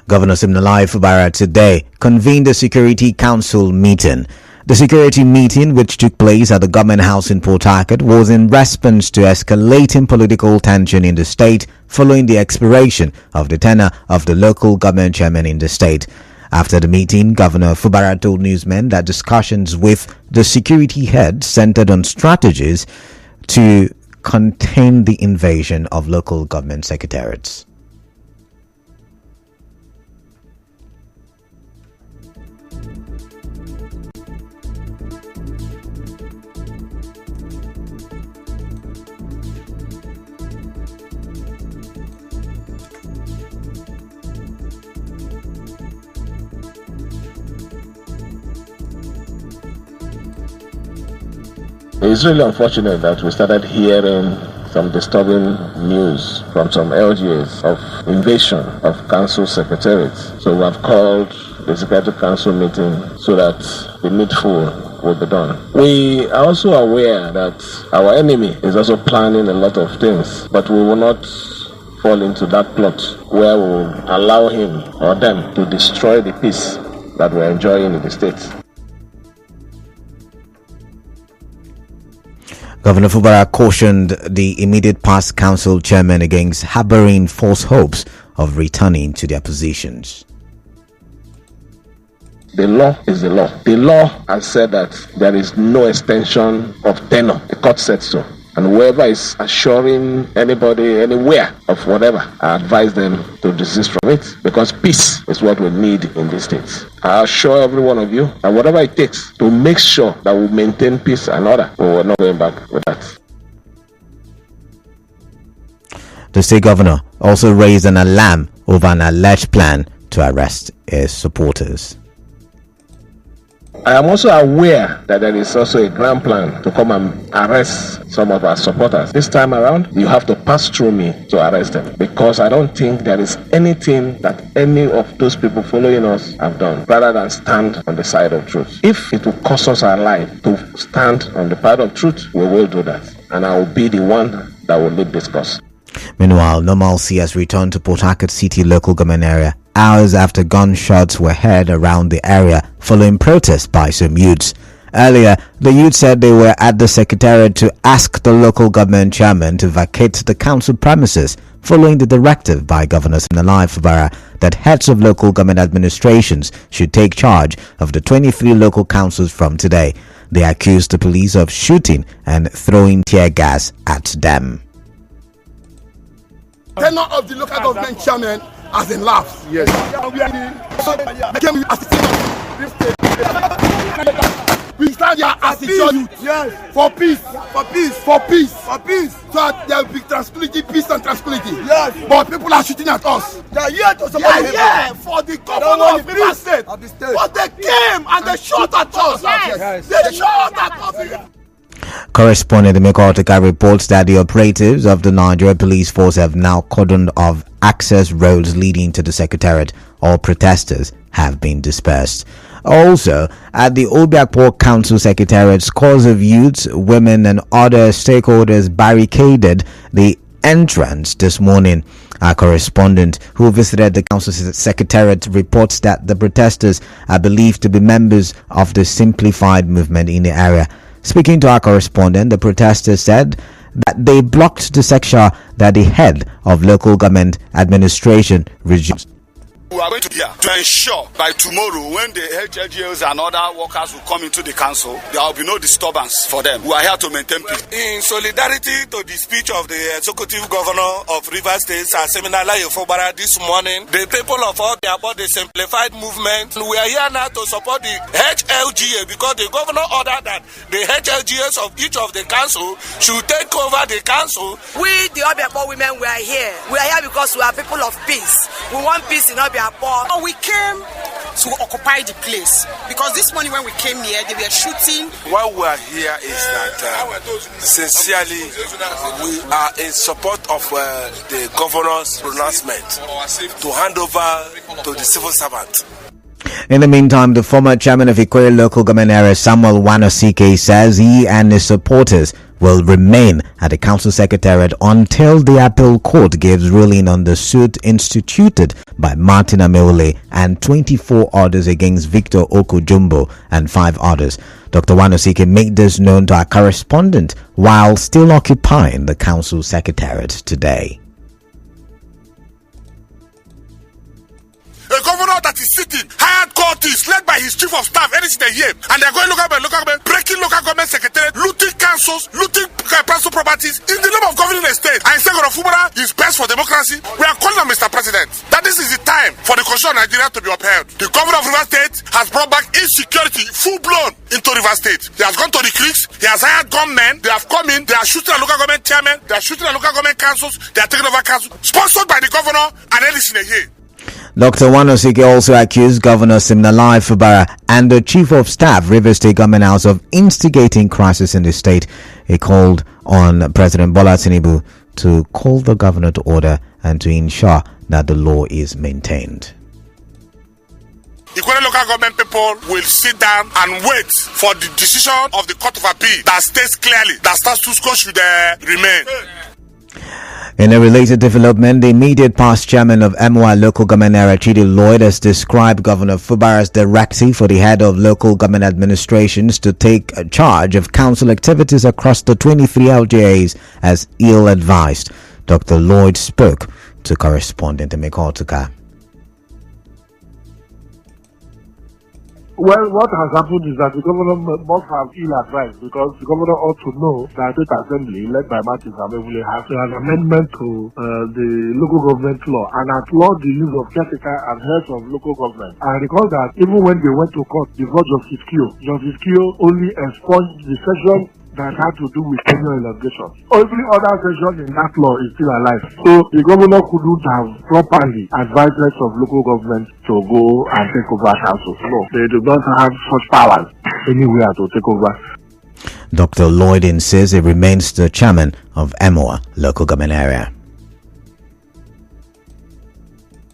Governor Siminalayi Fubara today convened a Security Council meeting. The security meeting, which took place at the Government House in Port Harcourt, was in response to escalating political tension in the state following the expiration of the tenure of the local government chairman in the state. After the meeting, Governor Fubara told newsmen that discussions with the security head centered on strategies to contain the invasion of local government secretariats. It's really unfortunate that we started hearing some disturbing news from some LGAs of invasion of council secretariats. So we have called the Security Council meeting so that the needful will be done. We are also aware that our enemy is also planning a lot of things, but we will not fall into that plot where we will allow him or them to destroy the peace that we're enjoying in the state. Governor Fubara cautioned the immediate past council chairman against harboring false hopes of returning to their positions. The law is the law. The law has said that there is no extension of tenure. The court said so. And whoever is assuring anybody anywhere of whatever, I advise them to desist from it, because peace is what we need in this state. I assure every one of you that whatever it takes to make sure that we maintain peace and order, we're not going back with that. The state governor also raised an alarm over an alleged plan to arrest his supporters. I am also aware that there is also a grand plan to come and arrest some of our supporters. This time around, you have to pass through me to arrest them, because I don't think there is anything that any of those people following us have done rather than stand on the side of truth. If it will cost us our life to stand on the part of truth, we will do that. And I will be the one that will lead this cause. Meanwhile, normalcy has returned to Port Harcourt City local government area hours after gunshots were heard around the area following protests by some youths. Earlier, the youth said they were at the secretariat to ask the local government chairman to vacate the council premises following the directive by Governor Siminalayi Fubara that heads of local government administrations should take charge of the 23 local councils from today. They accused the police of shooting and throwing tear gas at them. Tenure of the local government chairman as in laughs. Yes. We stand here as a judge. Yes. For peace. For peace. For peace. For peace. So that there will be tranquility, peace and tranquility. Yes. But people are shooting at us. They are here to support for the governor of the state. But they came and they shot at us. Yes. They shot at us. Correspondent Emeka Oteka reports that the operatives of the Nigeria Police Force have now cordoned off access roads leading to the secretariat. All protesters have been dispersed. Also, at the Obiakpor Council Secretariat, scores of youths, women and other stakeholders barricaded the entrance this morning. Our correspondent who visited the council secretariat reports that the protesters are believed to be members of the Simplified movement in the area. Speaking to our correspondent, the protesters said that they blocked the section that the head of local government administration reduced. We are going to be here to ensure by tomorrow, when the HLGOs and other workers will come into the council, there will be no disturbance for them. We are here to maintain peace. In solidarity to the speech of the executive governor of Rivers State, Siminalayi Fubara, this morning, the people of all about the Simplified movement, we are here now to support the HLGA, because the governor ordered that the HLGAs of each of the council should take over the council. We, the Obiakpor women, we are here. We are here because we are people of peace. We want peace in Obiakpor. We came to occupy the place because this morning when we came here, they were shooting. Why we are here is that sincerely we are in support of the governor's pronouncement to hand over to the civil servant. In the meantime, the former chairman of Ikoyi local government area, Samuel Wanosike, says he and his supporters will remain at the council secretariat until the appeal court gives ruling on the suit instituted by Martin Ameole and 24 others against Victor Okojumbo and 5 others. Dr. Wanosike made this known to our correspondent while still occupying the council secretariat today. A governor that is sitting, hired courtists led by his chief of staff, anything they hear, and they're going local government, breaking local government secretariat, looting councils, looting personal properties in the name of governing a state. And instead of Fubara is best for democracy. We are calling on Mr. President that this is the time for the constitution of Nigeria to be upheld. The governor of River State has brought back insecurity full blown into River State. He has gone to the creeks, he has hired gunmen, they have come in, they are shooting at local government chairmen, they are shooting at local government councils, they are taking over councils, sponsored by the governor and Ellis Ineye. Dr. Wanosike also accused Governor Siminalayi Fubara and the Chief of Staff, Rivers State Government House, of instigating crisis in the state. He called on President Bola Tinubu to call the governor to order and to ensure that the law is maintained. Equally, local government people will sit down and wait for the decision of the Court of Appeal that states clearly that status quo should remain. In a related development, the immediate past chairman of MY local government area, Chidi Lloyd, has described Governor Fubara's directive for the head of local government administrations to take charge of council activities across the 23 LGAs as ill-advised. Dr. Lloyd spoke to correspondent Emeka Otuka. Well, what has happened is that the governor must have ill-advised, because the governor ought to know that the State Assembly, led by Martin Ameole, has an amendment to the local government law and outlawed the use of caretaker and heads of local government. I recall that even when they went to court before Justice Kyo only expunged the section that had to do with tenure elongation. Every other section in that law is still alive. So the governor couldn't have properly advised heads of local government to go and take over councils. No, they do not have such powers anywhere to take over. Dr. Lloyd insists he remains the chairman of Emoa local government area.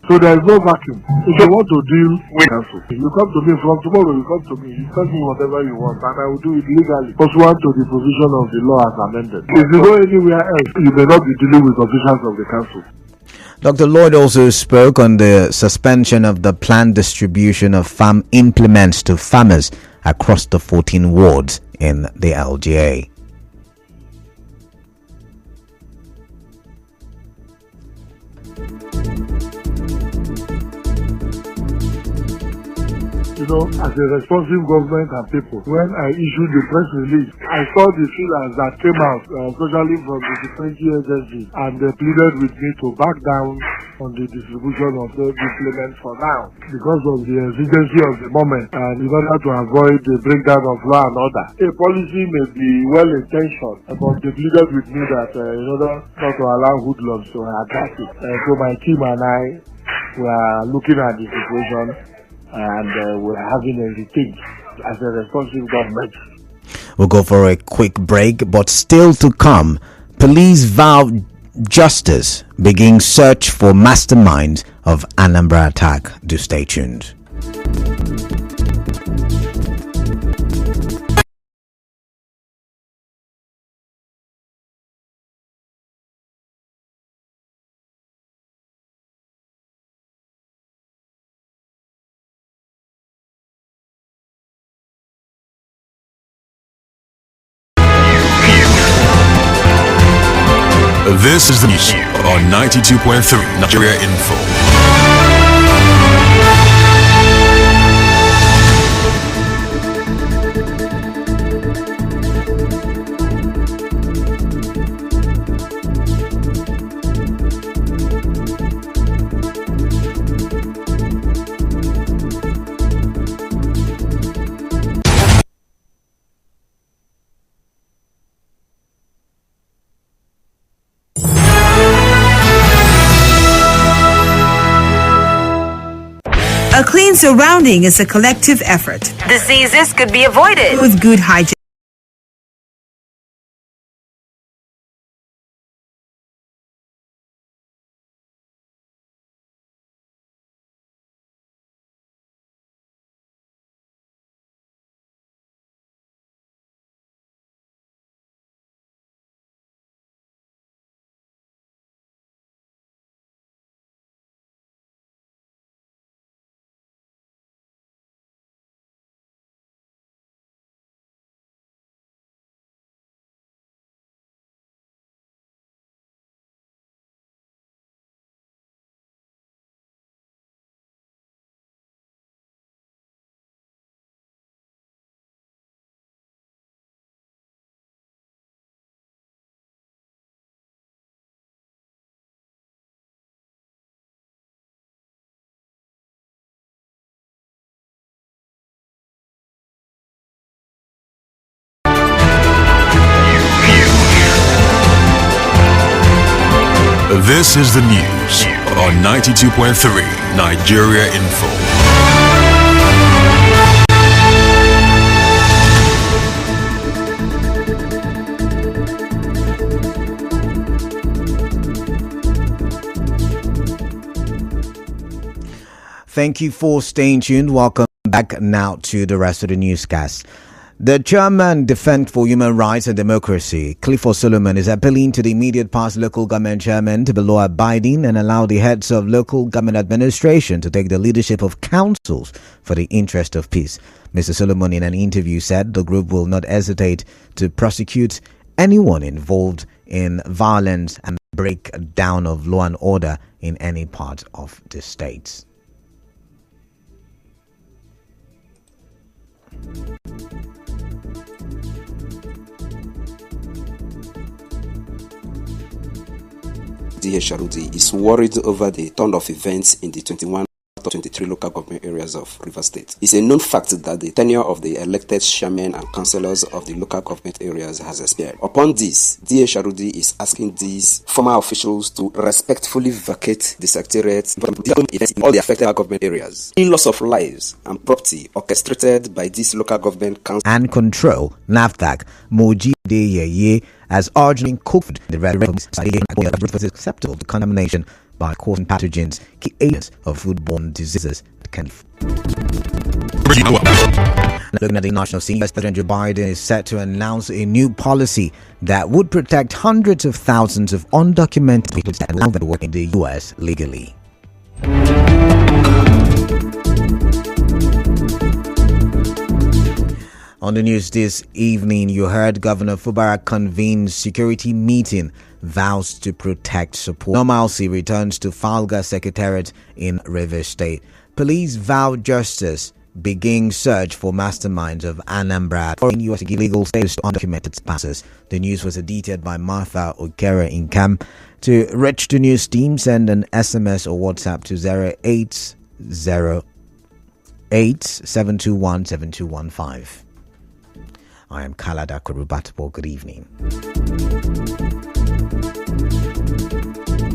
So there is no vacuum. If you want to deal with council, you come to me. From tomorrow you come to me. You tell me whatever you want, and I will do it legally pursuant to the provision of the law as amended. If you go anywhere else, you may not be dealing with officials of the council. Dr. Lloyd also spoke on the suspension of the planned distribution of farm implements to farmers across the 14 wards in the LGA. You know, as a responsive government and people, when I issued the press release, I saw the feelers that came out, especially from the different agencies, and they pleaded with me to back down on the distribution of those implements for now, because of the exigency of the moment, and in order to avoid the breakdown of law and order. A policy may be well-intentioned, but they pleaded with me that in order not to allow hoodlums to attack it. So my team and I were looking at the situation, and we're having a rethink as a responsive government. We'll go for a quick break, but still to come, police vow justice, begin search for masterminds of Anambra attack. Do stay tuned. This is the news on 92.3 Nigeria Info. A clean surrounding is a collective effort. Diseases could be avoided with good hygiene. This is the news on 92.3 Nigeria Info. Thank you for staying tuned. Welcome back now to the rest of the newscast. The chairman, Defense for Human Rights and Democracy, Clifford Solomon, is appealing to the immediate past local government chairman to be law-abiding and allow the heads of local government administration to take the leadership of councils for the interest of peace. Mr. Solomon, in an interview, said the group will not hesitate to prosecute anyone involved in violence and breakdown of law and order in any part of the state. D.A. Sharudi is worried over the turn of events in the 21 to 23 local government areas of Rivers State. It's a known fact that the tenure of the elected chairmen and councillors of the local government areas has expired. Upon this, D.A. Sharudi is asking these former officials to respectfully vacate the secretariat from all the affected government areas. In loss of lives and property orchestrated by these local government councils and control, NAFDAC, Moji Deyeye, as urging cooked the reference acceptable to contamination by causing pathogens, key agents of foodborne diseases can. Looking at the national scene, US President Joe Biden is set to announce a new policy that would protect hundreds of thousands of undocumented people that allow them to work in the US legally. On the news this evening, you heard Governor Fubara convenes security meeting, vows to protect support. Normalcy returns to Falga Secretariat in Rivers State. Police vow justice, begin search for masterminds of Anambra in U.S. illegal status to undocumented passers. The news was edited by Martha Okere in Camp. To reach the news team, send an SMS or WhatsApp to 0808-721-7215. I am Kalada Kurubatbo. Good evening.